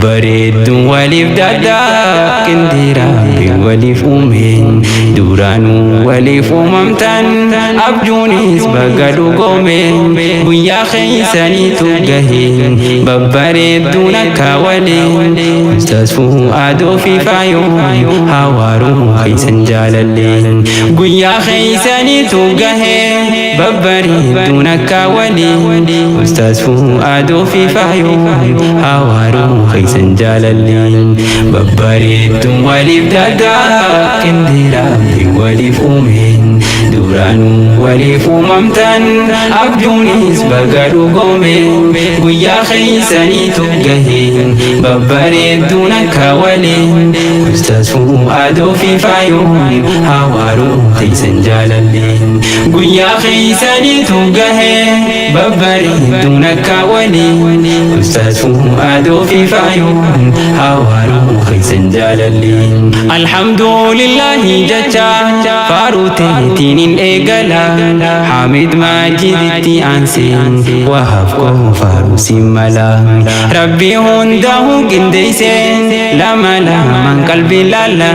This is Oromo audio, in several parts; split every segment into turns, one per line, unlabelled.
ببريد وليف دادا كنديرا وليف أمين دورانو وليف أممتن أبجونيس بقدو قومين ويا خيساني تقهين ببريد دونك ولين استاذ أدو في فايون هوارو خيسان جالالين ويا خيساني تقهين ببريد دونك ولين استاذ أدو في فايون هوارو خيسان جالالين ببريد وليف دادا كنديرا وليف أمين دورانو وليف أممتن أبجونيس بقدو قومين ويا خيساني تقهين ببريد دونك ولين أستاذ فؤادو في فايون هوارو خيسان جالالين ويا خيساني تقهين ببريد دونك ولين أستاذ فؤادو في فايون هوارو خيسان جالالين الحمد لله جتا فاروتين إيقلا حامد ماجدتي أنسين وهفكو فاروسي ملا ربي هنده قنديسين لما من قلبي لالا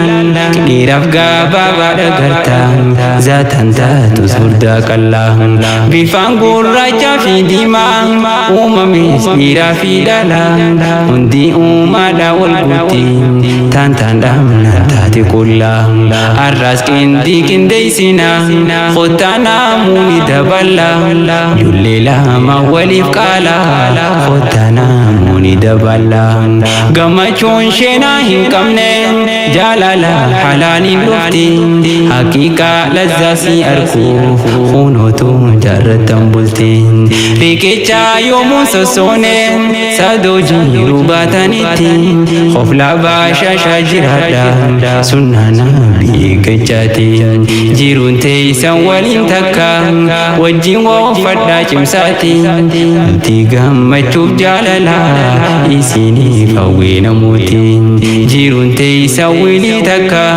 كنيرف قابا دقرتان ذاتان تاتو سردا كلا بفان قررجا في دماغ أمميس بيرا في دالا هندي أمادا والقوتين تان تان دامنا تاتي كلا الراس كنديسينا ختانا موني دبلا يوليلا ما وليف قالا ختانا موني دبلا غمچون شنا هنكمنه جالالا حلالي لفتي حقيقة لزاسي أركو خونوتو جارتن بلتين ريكيچا يومو سسونين سادو جيرو باتانيتي خفلا باشا شاجرادا سنانا بيكچاتي جيرون تيسان ولين تكا وجين وفدا چمساتي تيغام مچوب جالالا إسيني فوين موتي جيرون تيسان ولين تكا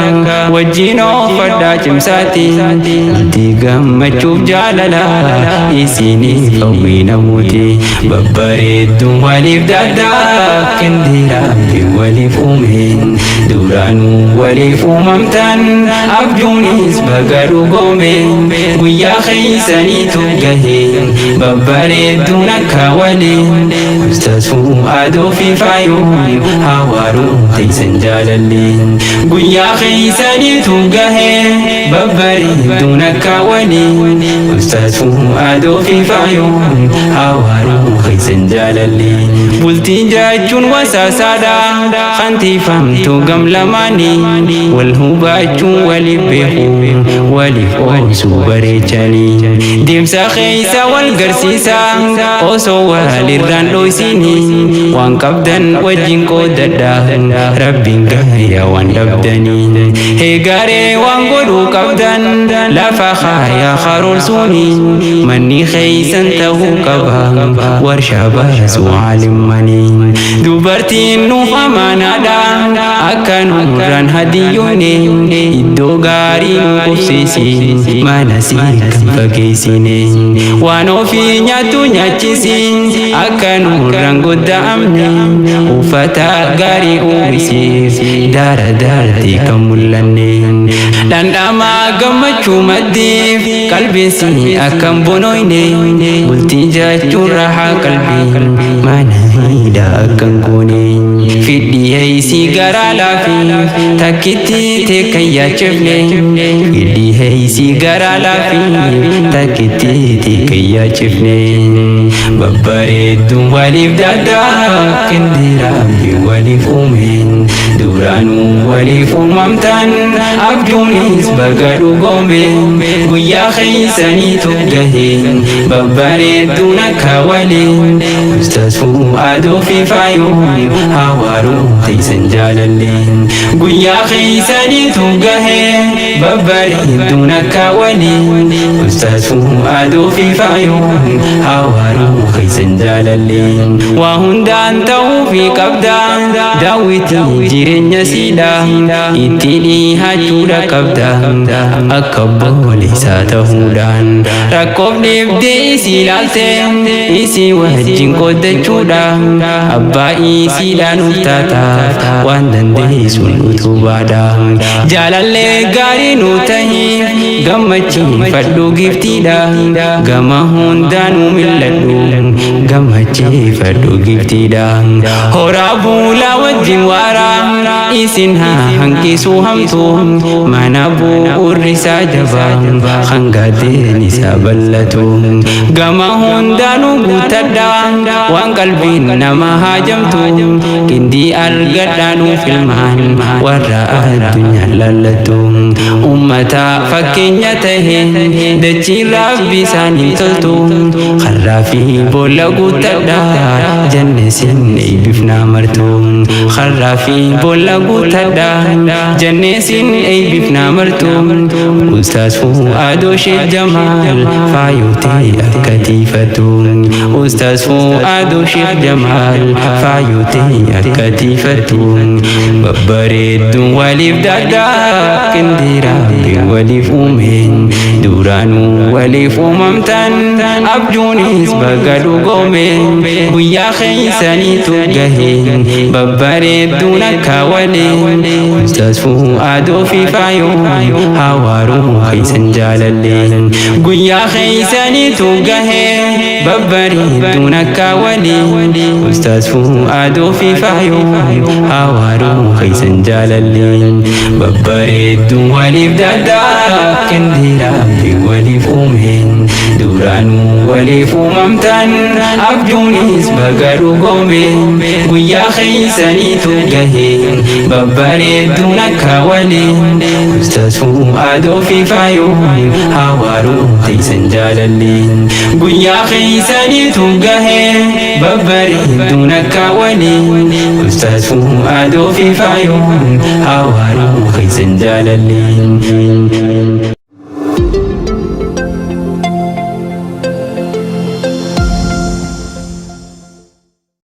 وجين وفدا چمساتي تيغام مچوب جالالا إسيني فوين موتي ببريد وليف دادا كنديرا وليف أمين دورانو وليف أممتن أبجونيس بقدو قومين ويا خيساني تقهين ببريد دونك ولين أستاذ فؤادو في فايون هوارو خيسان جالالين ويا خيساني تقهين ببريد دونك ولين أستاذ فؤادو في فايون هوارو خيسان جالالين بلتين جاجون وساسادا خانتي فهمتو قملماني والهباجون ولبيخو ولف أوسو بريچاني ديمسا خيسا والقرسيسا أوسو والران لوسيني وان قبدن وجين قددا ربين قايا وان دبدني هيغاري وان قدو قبدن لا فخايا خارول سوني مني خيسا تهو قبا ورشابا سو عالم مني دوبرتين نوخمانا دا أكا نوران هديوني إدو غاري نقفسيسي manasi kan fageessine waan ofii nyaatu nyaachisi akka nurraan goddaamne uffata gaarii uwwisiif daara daaratti kan mul'anne dhandhama gammachuu maddiif qalbiinsi akkan bonoyne bultii jaachuun raahaa qalbii mana hidhaa akkan goone fidhii heeysi garaa laafiif takkitti teekkan yaachifne fidhii heeysi garaa laafiif takkitti teekkan yaachifne babbareedduun waliif daadaa qindiraa waliif uumeen duraanuu waliif uumamtan abjuunis baga dhugoome guyyaa keeysaniitu gaheen babbareedduun akka waliin ustaas Fu'aadoo fi Faayoon hawaaruu teeysan jaalalleen guyyaa keeysaniitu gaheen babbareedduun akka waliin أستاذ فؤاد في فايون هاوارو خيسن جالالين وهندان توفيق أبدا داوتي جيرين يسيدا إتني هاتودا كبدا أكبو ليسا تهودان ركوب نبدي سيلالتين إسي وهجين قد جودا أبا إسي لانوتاتا واندن دي سنوتو بادا جالالي غاري نوتهي غمتي فدو giftida gama hundanu milladhu gamachi fadhu giftida hora bula wajin wara isin ha hankisu hamtu manabu urrisa jaba khangade nisa ballatu gama hundanu gutada wan qalbin nama hajamtu kindi argadanu filman wara adunya lalatu ummata fakkinya tahin dachii rabbi isaanii toltu karraa fi boolla guuttadha jenne sin eebbifnaa martu karraa fi boolla guuttadha jenne sin eebbifnaa martu Ustaaz Fu'aadoo Sheekh Jamaal faayotee akka tiifatu Ustaaz Fu'aadoo Sheekh Jamaal faayotee akka tiifatu babbareedduun waliif daadhaa qindee rabbi waliif uumeen duraanuu waliif uumamtan abjuunis baga dhugoomeen guyyaa keeysaniitu gaheen babbareedduun akka waleen Ustaaz Fu'aadoo fi faayoon hawaaruu keeysan jaalalleen guyyaa keeysaniitu gaheen babbareedduun akka waleen Ustaaz Fu'aadoo fi faayoon hawaaruu keeysan jaalalleen babbareedduun waliif daadhaa qindee rabbi waliif uumeen duraanuu waliif uumamtan abjuunis baga dhugoomeen guyyaa keeysaniitu gaheen babbareedduun akka waleen Ustaaz Fu'aadoo fi faayoon hawaaruu keeysan jaalalleen guyyaa keeysaniitu gaheen babbareedduun akka waleen Ustaaz Fu'aadoo fi faayoon hawaaruu keeysan jaalalleen